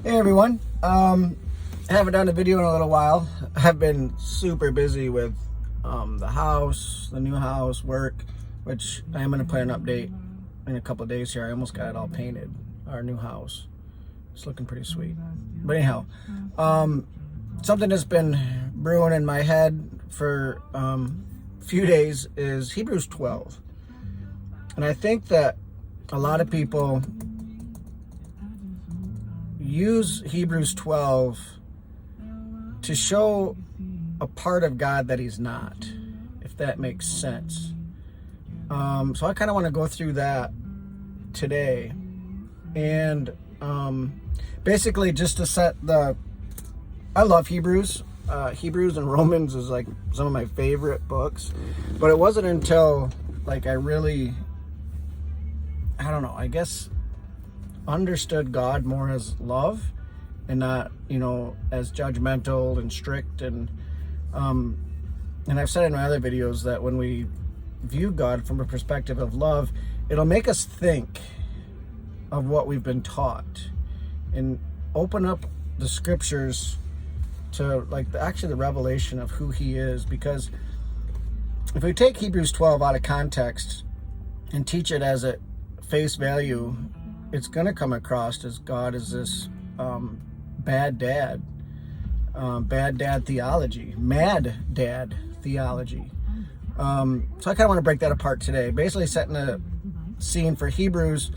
Hey everyone, I haven't done a video in a little while. I've been super busy with the house, the new house, work, which I am going to play an update in a couple of days here. I almost got it all painted, our new house. It's looking pretty sweet. But anyhow, something that's been brewing in my head for a few days is Hebrews 12. And I think that a lot of people use Hebrews 12 to show a part of God that he's not, if that makes sense. So I kind of want to go through that today. And basically just to set I love Hebrews. Hebrews and Romans is like some of my favorite books. But it wasn't until like I guess understood God more as love and not, as judgmental and strict. And I've said in my other videos that when we view God from a perspective of love, it'll make us think of what we've been taught and open up the scriptures to the revelation of who he is. Because if we take Hebrews 12 out of context and teach it as at face value, it's going to come across as God is this bad dad theology, mad dad theology. So I kind of want to break that apart today, basically setting a scene for Hebrews.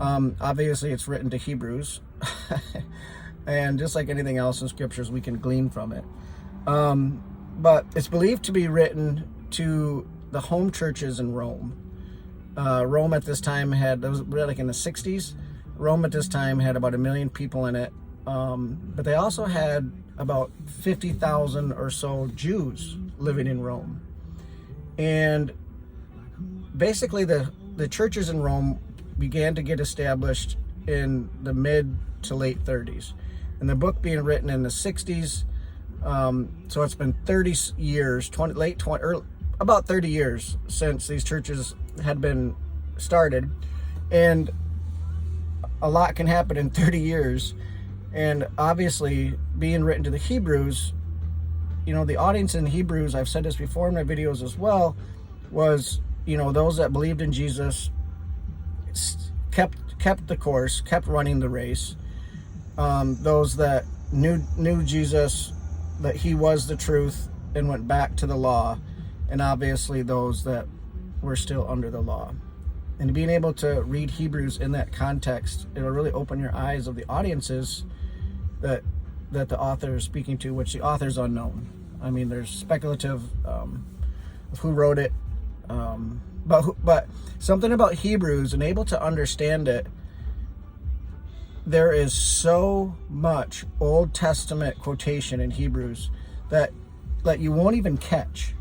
Obviously it's written to Hebrews and just like anything else in scriptures, we can glean from it. But it's believed to be written to the home churches in Rome. Rome at this time that was like in the 60s. Rome at this time had about 1 million people in it. But they also had about 50,000 or so Jews living in Rome. And basically the churches in Rome began to get established in the mid to late 30s. And the book being written in the 60s. So it's been 30 years, about 30 years since these churches had been started. And a lot can happen in 30 years. And obviously being written to the Hebrews, the audience in Hebrews, I've said this before in my videos as well, was, those that believed in Jesus, kept the course, kept running the race. Those that knew Jesus, that he was the truth and went back to the law. And obviously those that were still under the law. And being able to read Hebrews in that context, it'll really open your eyes of the audiences that the author is speaking to, which the author's unknown. I mean, there's speculative of who wrote it, but something about Hebrews and able to understand it. There is so much Old Testament quotation in Hebrews that you won't even catch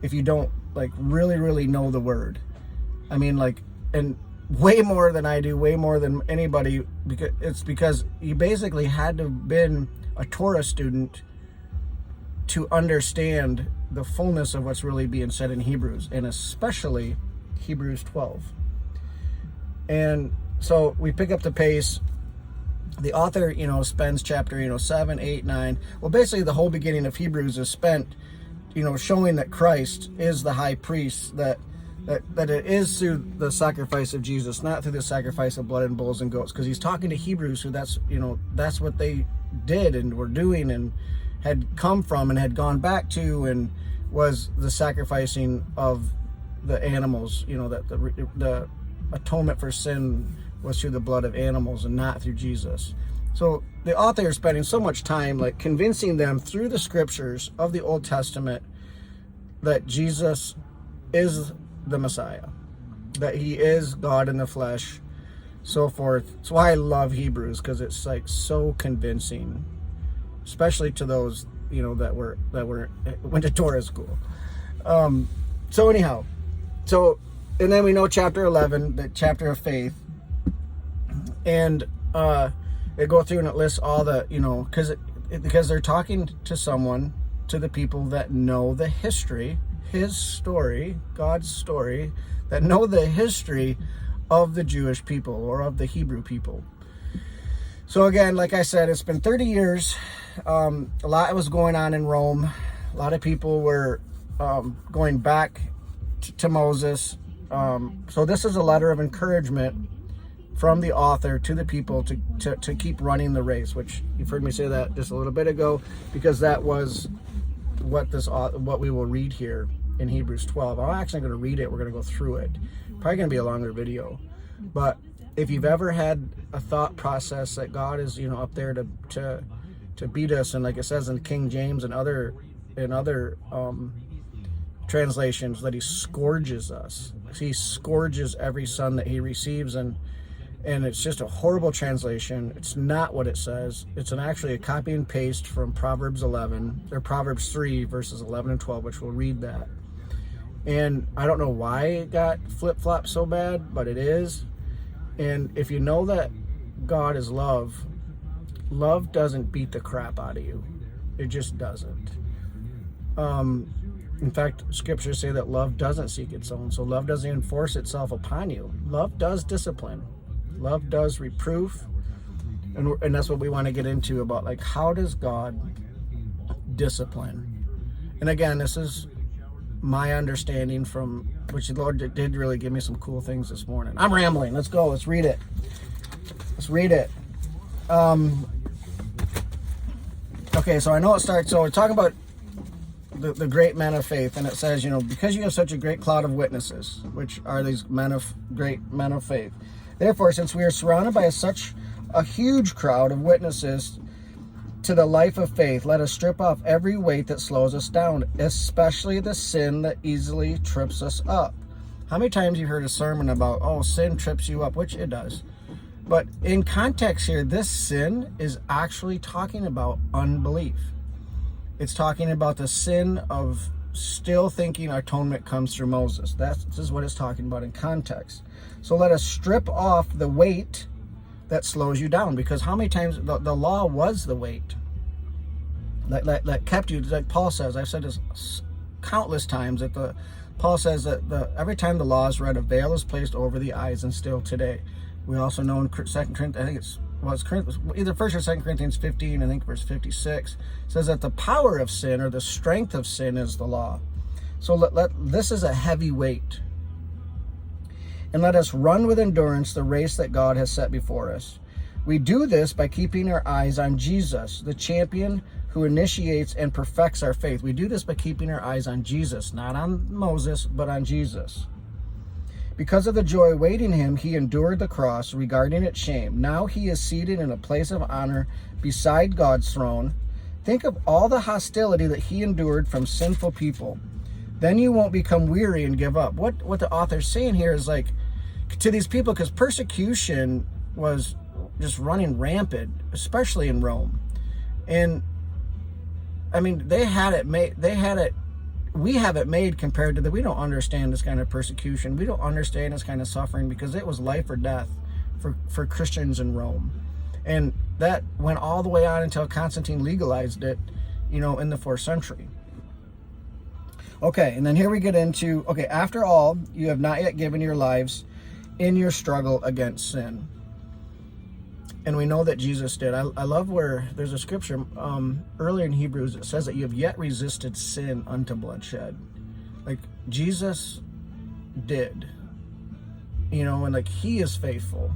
if you don't really know the word. I mean, and way more than I do, way more than anybody, because you basically had to have been a Torah student to understand the fullness of what's really being said in Hebrews, and especially Hebrews 12. And so we pick up the pace. The author, spends chapter, 7, 8, 9. Well, basically the whole beginning of Hebrews is spent, showing that Christ is the high priest, that it is through the sacrifice of Jesus, not through the sacrifice of blood and bulls and goats. Because he's talking to Hebrews who that's what they did and were doing and had come from and had gone back to, and was the sacrificing of the animals, that the atonement for sin was through the blood of animals and not through Jesus. So the author is spending so much time convincing them through the scriptures of the Old Testament that Jesus is the Messiah, that he is God in the flesh, so forth. That's why I love Hebrews, because it's so convincing, especially to those that went to Torah school. So anyhow, and then we know chapter 11, the chapter of faith, and they go through and it lists all the because they're talking to the people that know the history, his story, God's story, that know the history of the Jewish people or of the Hebrew people. So again, like I said, it's been 30 years. A lot was going on in Rome. A lot of people were going back to Moses. So this is a letter of encouragement from the author to the people to keep running the race, which you've heard me say that just a little bit ago, because that was what we will read here in Hebrews 12. I'm actually going to read it. We're going to go through it. Probably going to be a longer video, but if you've ever had a thought process that God is, up there to beat us, and like it says in King James and other translations, that he scourges us. He scourges every son that he receives, and it's just a horrible translation. It's not what it says. It's actually a copy and paste from Proverbs 3 verses 11 and 12, which we'll read that. And I don't know why it got flip-flopped so bad, but it is. And if you know that God is love, love doesn't beat the crap out of you. It just doesn't. In fact, scriptures say that love doesn't seek its own, so love doesn't enforce itself upon you. Love does discipline. Love does reproof. And that's what we want to get into about, like, how does God discipline? And again, this is my understanding from, which the Lord did really give me some cool things this morning. I'm rambling. Let's go. Let's read it. Okay, so I know it starts, so we're talking about the great men of faith, and it says, because you have such a great cloud of witnesses, which are these great men of faith. Therefore, since we are surrounded by such a huge crowd of witnesses to the life of faith, let us strip off every weight that slows us down, especially the sin that easily trips us up. How many times you've heard a sermon about, sin trips you up, which it does. But in context here, this sin is actually talking about unbelief. It's talking about the sin of still thinking atonement comes through Moses. This is what it's talking about in context. So let us strip off the weight that slows you down, because how many times the law was the weight that kept you, like Paul says. I've said this countless times, that Paul says that every time the law is read, a veil is placed over the eyes, and still today. We also know in 2 Corinthians, I think it's either 1 or 2 Corinthians 15, I think verse 56, says that the power of sin, or the strength of sin, is the law. So this is a heavy weight. And let us run with endurance the race that God has set before us. We do this by keeping our eyes on Jesus, the champion who initiates and perfects our faith. We do this by keeping our eyes on Jesus, not on Moses, but on Jesus. Because of the joy awaiting him, he endured the cross, regarding its shame. Now he is seated in a place of honor beside God's throne. Think of all the hostility that he endured from sinful people. Then you won't become weary and give up. What the author's saying here is, like, to these people, because persecution was just running rampant, especially in Rome. And I mean, they had it made. We have it made compared to that. We don't understand this kind of persecution. We don't understand this kind of suffering, because it was life or death for Christians in Rome. And that went all the way on until Constantine legalized it, in the 4th century. Okay, and then here we get into, after all, you have not yet given your lives in your struggle against sin. And we know that Jesus did. I love where there's a scripture earlier in Hebrews, it says that you have yet resisted sin unto bloodshed. Like, Jesus did, and like, he is faithful,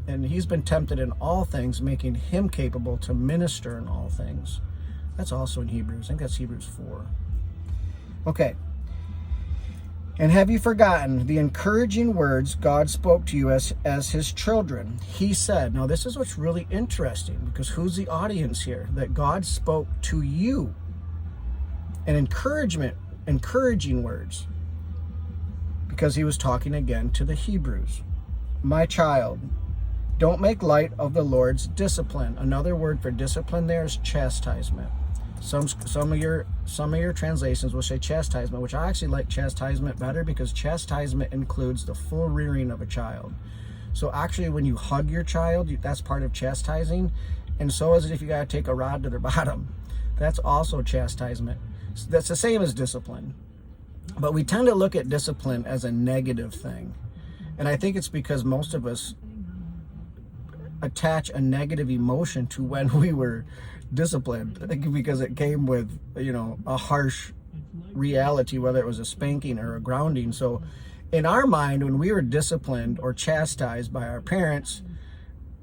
and he's been tempted in all things, making him capable to minister in all things. That's also in Hebrews. I think that's Hebrews 4. Okay. And have you forgotten the encouraging words God spoke to you as his children? He said, now this is what's really interesting, because who's the audience here? That God spoke to you. An encouraging words. Because he was talking again to the Hebrews. My child, don't make light of the Lord's discipline. Another word for discipline there is chastisement. Some of your translations will say chastisement, which I actually like chastisement better, because chastisement includes the full rearing of a child. So actually, when you hug your child, that's part of chastising, and so is it if you got to take a rod to their bottom. That's also chastisement. So that's the same as discipline. But we tend to look at discipline as a negative thing. And I think it's because most of us, attach a negative emotion to when we were disciplined, because it came with, a harsh reality, whether it was a spanking or a grounding. So in our mind, when we were disciplined or chastised by our parents,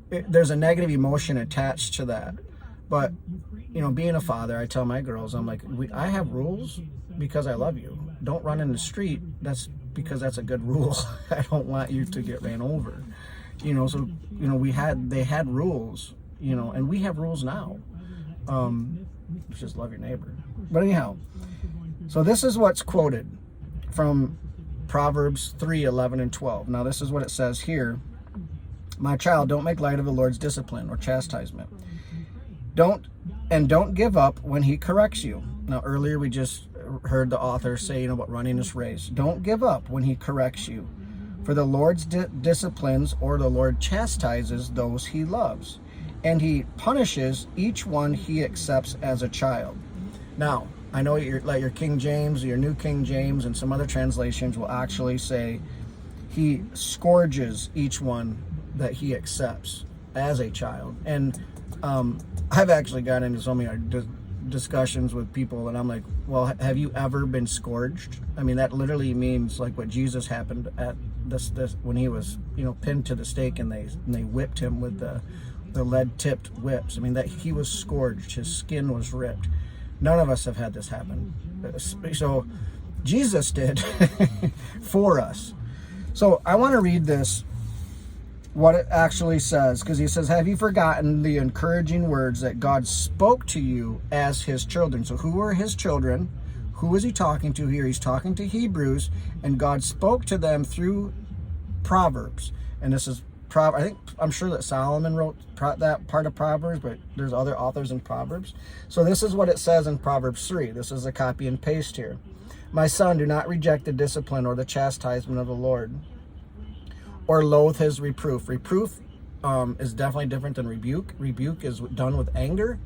there's a negative emotion attached to that. But, being a father, I tell my girls, I'm like, I have rules because I love you. Don't run in the street. That's because that's a good rule. I don't want you to get ran over. So, they had rules, and we have rules now. Just love your neighbor. But anyhow, so this is what's quoted from Proverbs 3:11 and 12. Now, this is what it says here. My child, don't make light of the Lord's discipline or chastisement. Don't give up when he corrects you. Now, earlier we just heard the author say, about running this race. Don't give up when he corrects you. For the Lord's disciplines, or the Lord chastises those he loves, and he punishes each one he accepts as a child. Now, I know your King James, your New King James, and some other translations will actually say he scourges each one that he accepts as a child. And I've actually gotten into so many discussions with people, and I'm like, well, have you ever been scourged? I mean, that literally means like what Jesus happened at this when he was pinned to the stake, and they whipped him with the lead-tipped whips. I mean, that he was scourged, his skin was ripped. None of us have had this happen. So Jesus did for us. So I want to read this, what it actually says, because he says, have you forgotten the encouraging words that God spoke to you as his children? So who were his children? Who is he talking to here? He's talking to Hebrews, and God spoke to them through Proverbs. And this is I'm sure that Solomon wrote that part of Proverbs, but there's other authors in Proverbs. So this is what it says in Proverbs 3. This is a copy and paste here. My son, do not reject the discipline or the chastisement of the Lord, or loathe his reproof. Reproof is definitely different than rebuke. Rebuke is done with anger.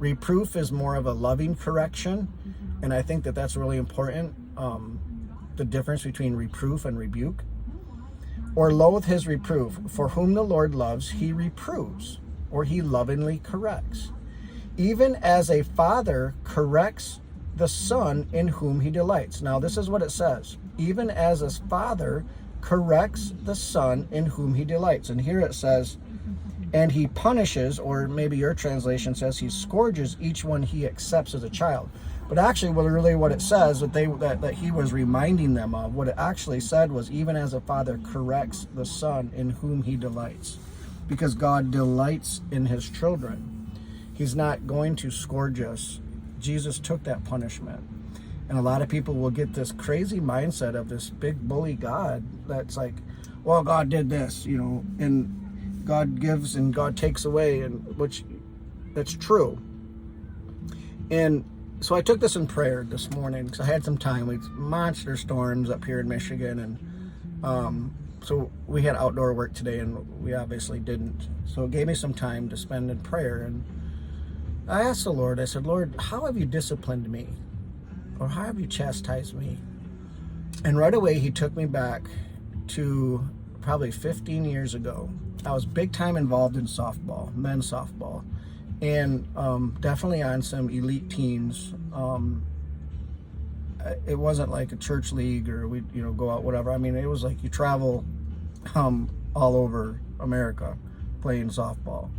Reproof is more of a loving correction. And I think that that's really important, the difference between reproof and rebuke. Or loathe his reproof. For whom the Lord loves, he reproves, or he lovingly corrects. Even as a father corrects the son in whom he delights. Now, this is what it says. Even as a father corrects the son in whom he delights. And here it says, and he punishes, or maybe your translation says he scourges each one he accepts as a child. But actually, what it says, that he was reminding them of, what it actually said was, even as a father corrects the son in whom he delights. Because God delights in his children. He's not going to scourge us. Jesus took that punishment. And a lot of people will get this crazy mindset of this big bully God that's like, well, God did this, and God gives and God takes away, and which that's true. And so I took this in prayer this morning because I had some time. We had monster storms up here in Michigan, and so we had outdoor work today, and we obviously didn't. So it gave me some time to spend in prayer, and I asked the Lord, I said, Lord, how have you disciplined me? Or how have you chastised me? And right away, he took me back to probably 15 years ago. I was big time involved in softball, men's softball. And definitely on some elite teams. It wasn't like a church league or we go out, whatever. I mean, it was like you travel all over America playing softball.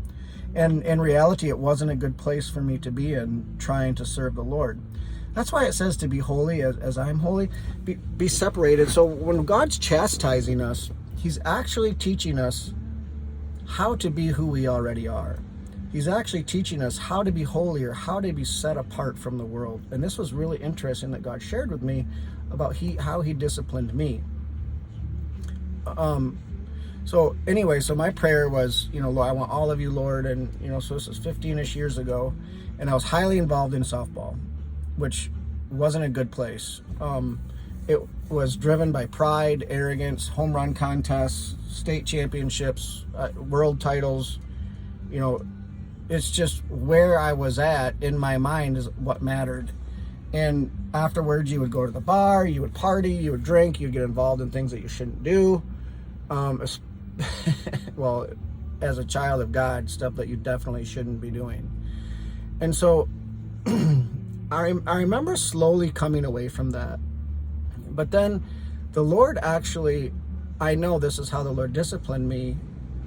And in reality, it wasn't a good place for me to be in trying to serve the Lord. That's why it says to be holy as I'm holy, be separated. So when God's chastising us, he's actually teaching us how to be who we already are. He's actually teaching us how to be holy, or how to be set apart from the world. And this was really interesting that God shared with me about how he disciplined me. So anyway, so my prayer was, Lord, I want all of you, Lord. And, so this was 15-ish years ago. And I was highly involved in softball, which wasn't a good place. It was driven by pride, arrogance, home run contests, state championships, world titles. It's just where I was at in my mind is what mattered. And afterwards, you would go to the bar, you would party, you would drink, you'd get involved in things that you shouldn't do. Well, as a child of God, stuff that you definitely shouldn't be doing. And so I remember slowly coming away from that. But then the Lord actually, I know this is how the Lord disciplined me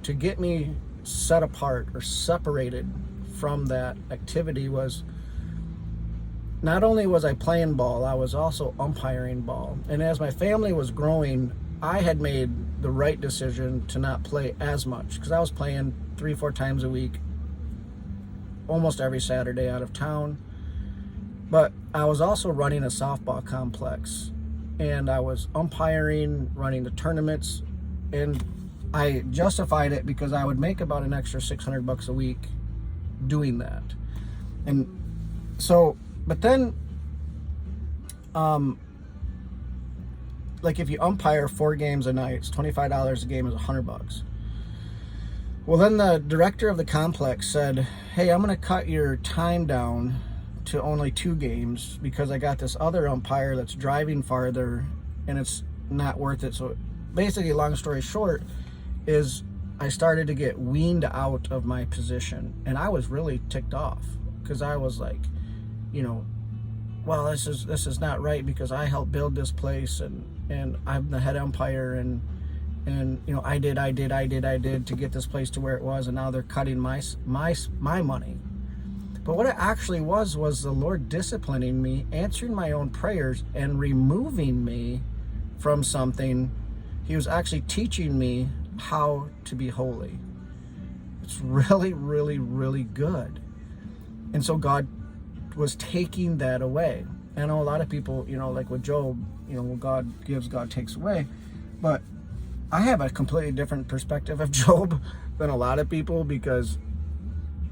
to get me set apart or separated from that activity. Was not only was I playing ball, I was also umpiring ball. And as my family was growing, I had made the right decision to not play as much, because I was playing 3-4 times a week, almost every Saturday out of town. But I was also running a softball complex, and I was umpiring, running the tournaments, and I justified it because I would make about an extra $600 a week doing that. And so, but then, like if you umpire 4 games a night, it's $25 a game, is $100. Well, then the director of the complex said, hey, I'm going to cut your time down to only 2 games because I got this other umpire that's driving farther and it's not worth it. So basically, long story short, is I started to get weaned out of my position, and I was really ticked off because I was like, well, this is not right because I helped build this place, and I'm the head umpire, and I did to get this place to where it was, and now they're cutting my money. But what it actually was the Lord disciplining me, answering my own prayers, and removing me from something. He was actually teaching me how to be holy. It's really, really, really good. And so God was taking that away. I know a lot of people, like with Job, what God gives, God takes away. But I have a completely different perspective of Job than a lot of people because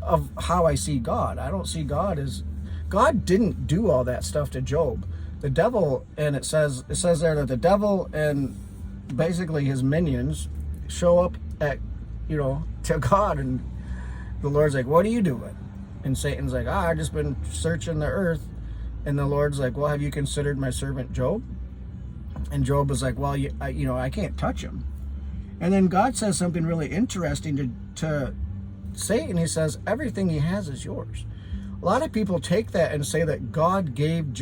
of how I see God. I don't see God as, God didn't do all that stuff to Job. The devil, and it says there that the devil and basically his minions show up at, to God, and the Lord's like, what are you doing? And Satan's like, I've just been searching the earth. And the Lord's like, well, have you considered my servant Job? And Job was like, well, I can't touch him. And then God says something really interesting to Satan. He says, everything he has is yours. A lot of people take that and say that God gave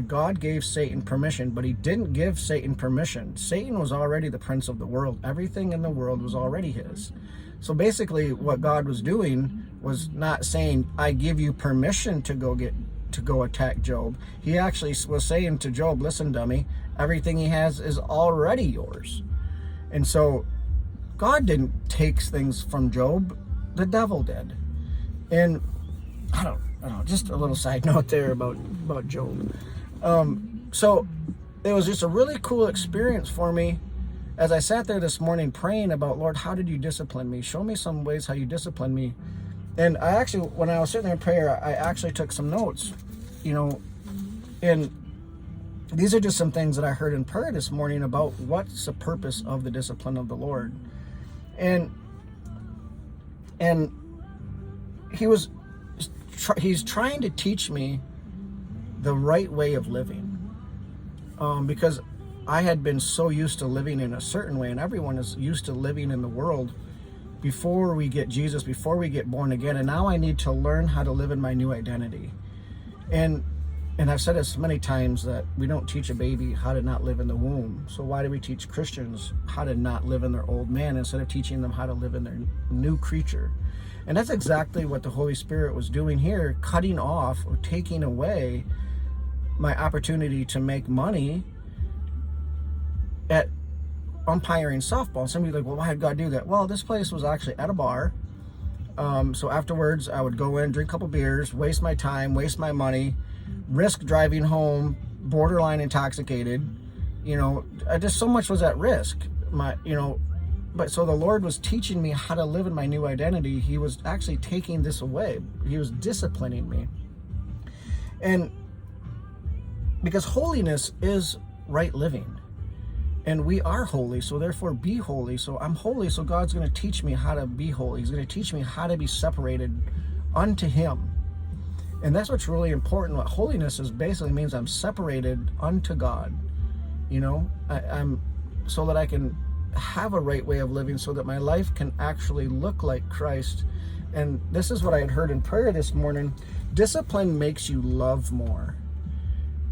God gave Satan permission, but he didn't give Satan permission. Satan was already the prince of the world. Everything in the world was already his. So basically what God was doing was not saying, I give you permission to go attack Job. He actually was saying to Job, listen, dummy, everything he has is already yours. And so God didn't take things from Job, the devil did. And I don't know, just a little side note there about Job. So it was just a really cool experience for me as I sat there this morning praying about, Lord, how did you discipline me? Show me some ways how you discipline me. And I actually, when I was sitting there in prayer, I actually took some notes, and these are just some things that I heard in prayer this morning about what's the purpose of the discipline of the Lord. And he's trying to teach me the right way of living, because I had been so used to living in a certain way, and everyone is used to living in the world before we get Jesus, before we get born again. And now I need to learn how to live in my new identity. And I've said this many times that we don't teach a baby how to not live in the womb. So why do we teach Christians how to not live in their old man instead of teaching them how to live in their new creature? And that's exactly what the Holy Spirit was doing here, cutting off or taking away my opportunity to make money at umpiring softball. Somebody's like, well, why did God do that? Well, this place was actually at a bar. So afterwards, I would go in, drink a couple beers, waste my time, waste my money, risk driving home, borderline intoxicated. Just so much was at risk. But so the Lord was teaching me how to live in my new identity. He was actually taking this away. He was disciplining me. And because holiness is right living. And we are holy, so therefore be holy. So I'm holy, so God's going to teach me how to be holy. He's going to teach me how to be separated unto Him. And that's what's really important. What holiness is basically means I'm separated unto God. I'm so that I can have a right way of living so that my life can actually look like Christ. And this is what I had heard in prayer this morning. Discipline makes you love more.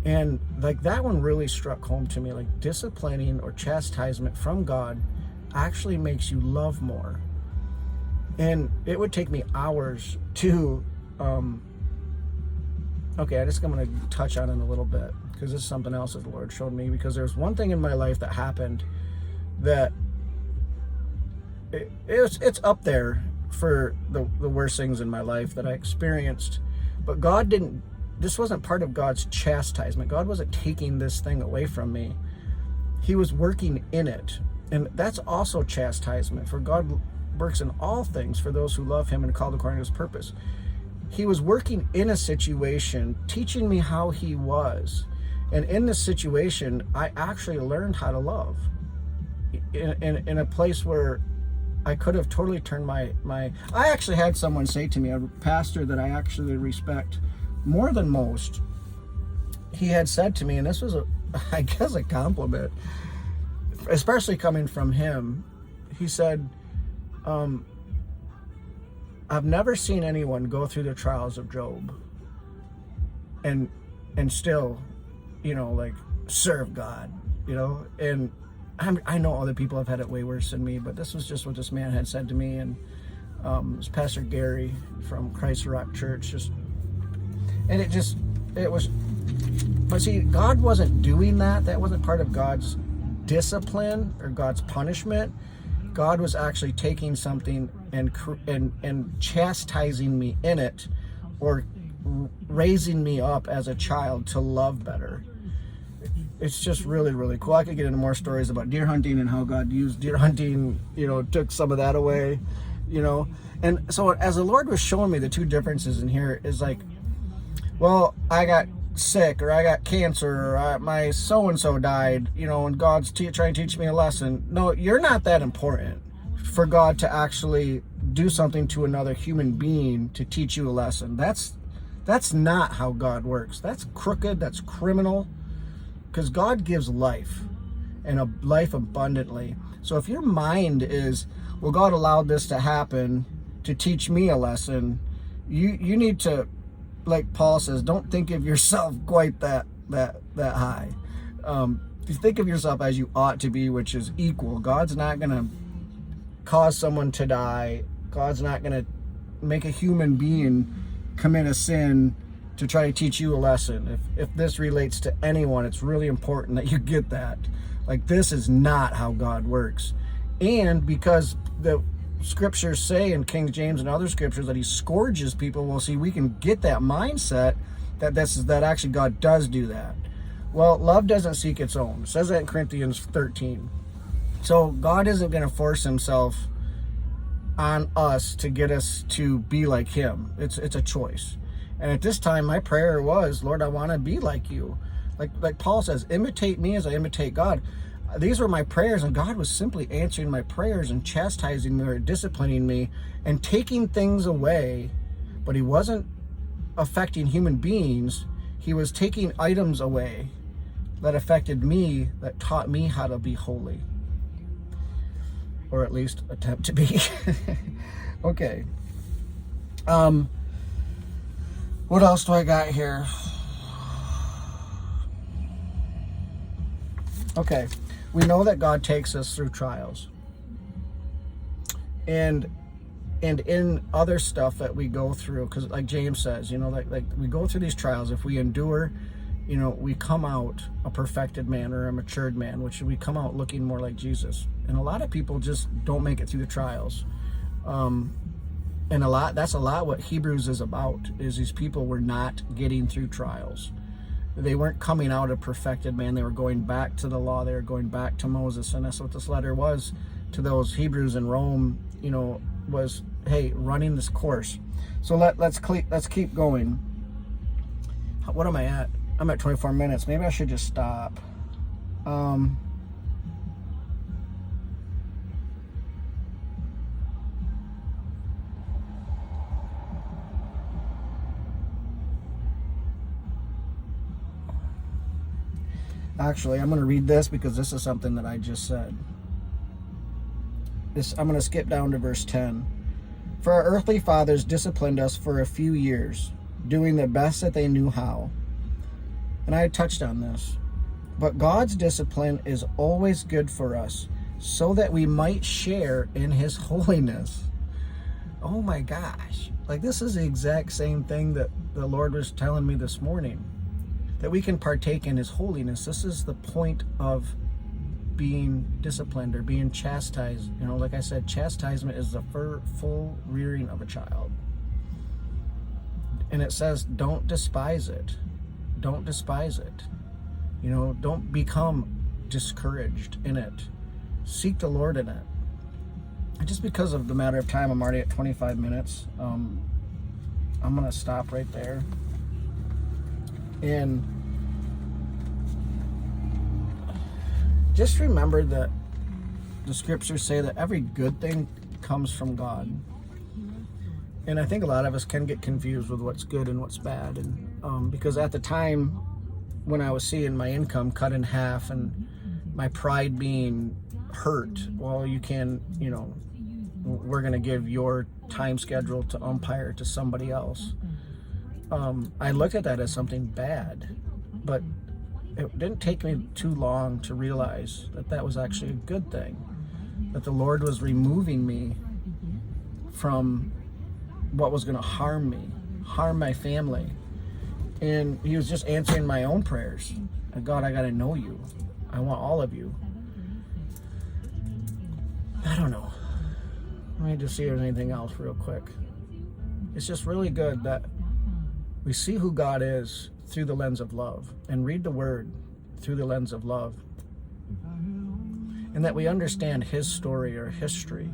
And like that one really struck home to me. Like disciplining or chastisement from God actually makes you love more. And it would take me hours to, I'm going to touch on it a little bit, because this is something else that the Lord showed me. Because there's one thing in my life that happened that it's up there for the worst things in my life that I experienced. But God didn't, this wasn't part of God's chastisement. God wasn't taking this thing away from me. He was working in it. And that's also chastisement. For God works in all things for those who love him and called according to his purpose. He was working in a situation, teaching me how he was. And in this situation, I actually learned how to love. In a place where I could have totally turned my I actually had someone say to me, a pastor that I actually respect more than most, he had said to me, and this was I guess a compliment, especially coming from him. He said, I've never seen anyone go through the trials of Job and still, like serve God, and I know other people have had it way worse than me, but this was just what this man had said to me. And it was Pastor Gary from Christ Rock Church, but see, God wasn't doing that. That wasn't part of God's discipline or God's punishment. God was actually taking something and chastising me in it, or raising me up as a child to love better. It's just really, really cool. I could get into more stories about deer hunting and how God used deer hunting, took some of that away, And so as the Lord was showing me the two differences in here is like, well, I got sick, or I got cancer, or my so-and-so died, and God's trying to teach me a lesson. No, you're not that important for God to actually do something to another human being to teach you a lesson. That's not how God works. That's crooked, that's criminal, because God gives life, and a life abundantly. So if your mind is, well, God allowed this to happen to teach me a lesson, you need to, like Paul says, don't think of yourself quite that high. You think of yourself as you ought to be, which is equal. God's not going to cause someone to die. God's not going to make a human being commit a sin to try to teach you a lesson. If this relates to anyone, it's really important that you get that. Like, this is not how God works. And because the scriptures say in King James and other scriptures that he scourges people, well, see, we can get that mindset that actually God does do that. Well, love doesn't seek its own. It says that in Corinthians 13. So God isn't going to force himself on us to get us to be like him. It's a choice. And at this time, my prayer was, Lord, I want to be like you. Like Paul says, imitate me as I imitate God. These were my prayers, and God was simply answering my prayers and chastising me or disciplining me and taking things away. But he wasn't affecting human beings. He was taking items away that affected me, that taught me how to be holy. Or at least attempt to be. Okay. What else do I got here? Okay. We know that God takes us through trials. And in other stuff that we go through, because like James says, like we go through these trials. If we endure, we come out a perfected man or a matured man, which we come out looking more like Jesus. And a lot of people just don't make it through the trials. And that's a lot what Hebrews is about, is these people were not getting through trials. They weren't coming out a perfected man. They were going back to the law. They were going back to Moses. And that's what this letter was to those Hebrews in Rome, was, hey, running this course. So let's keep going. What am I at? I'm at 24 minutes. Maybe I should just stop. Actually, I'm going to read this because this is something that I just said. I'm going to skip down to verse 10. For our earthly fathers disciplined us for a few years, doing the best that they knew how. And I touched on this. But God's discipline is always good for us, so that we might share in his holiness. Oh my gosh. Like, this is the exact same thing that the Lord was telling me this morning. That we can partake in his holiness. This is the point of being disciplined or being chastised. You know, like I said, chastisement is the full rearing of a child. And it says, don't despise it. Don't despise it. You know, don't become discouraged in it. Seek the Lord in it. And just because of the matter of time, I'm already at 25 minutes. I'm going to stop right there. And just remember that the scriptures say that every good thing comes from God. And I think a lot of us can get confused with what's good and what's bad. And because at the time when I was seeing my income cut in half and my pride being hurt, well, you can, you know, we're going to give your time schedule to umpire to somebody else. I looked at that as something bad, but it didn't take me too long to realize that that was actually a good thing, that the Lord was removing me from what was going to harm me, harm my family. And he was just answering my own prayers. God, I got to know you. I want all of you. I don't know. Let me just see if there's anything else real quick. It's just really good that we see who God is through the lens of love and read the word through the lens of love. And that we understand his story or history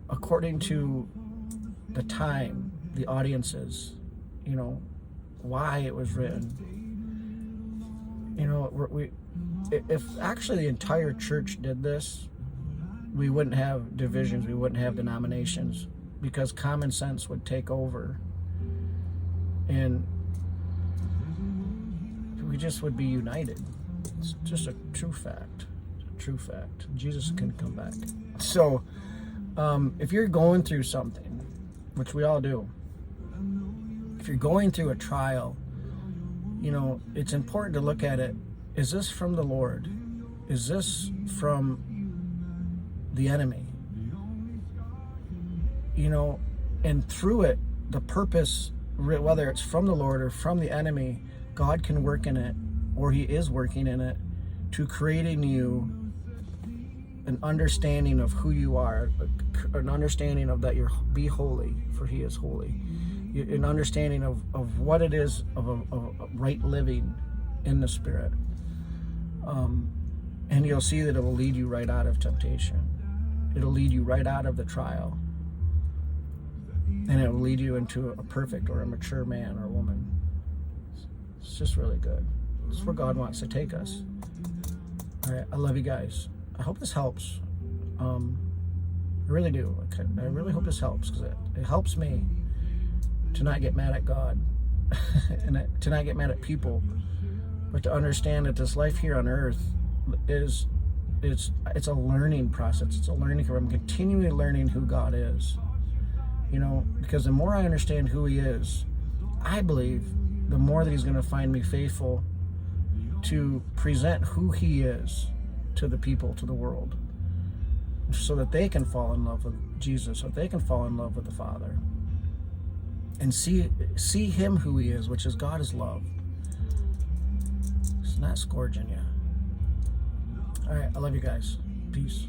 according to the time, the audiences, you know, why it was written. You know, if actually the entire church did this, we wouldn't have divisions, we wouldn't have denominations, because common sense would take over. And we just would be united. It's just a true fact. It's a true fact. Jesus can come back. So, if you're going through something, which we all do, if you're going through a trial, you know, it's important to look at it. Is this from the Lord? Is this from the enemy? You know, and through it, the purpose, whether it's from the Lord or from the enemy, God can work in it, or he is working in it, to create in you an understanding of who you are, an understanding of that you're be holy, for he is holy. An understanding of what it is of a right living in the Spirit. And you'll see that it will lead you right out of temptation. It'll lead you right out of the trial. And it will lead you into a perfect or a mature man or woman. It's just really good. It's where God wants to take us. All right, I love you guys. I hope this helps. I really do. I really hope this helps, because it helps me to not get mad at God and to not get mad at people, but to understand that this life here on earth is it's a learning process. It's a learning curve. I'm continually learning who God is. You know, because the more I understand who he is, I believe the more that he's going to find me faithful to present who he is to the people, to the world, so that they can fall in love with Jesus, so that they can fall in love with the Father, and see him who he is, which is God is love. It's not scourging you. All right, I love you guys. Peace.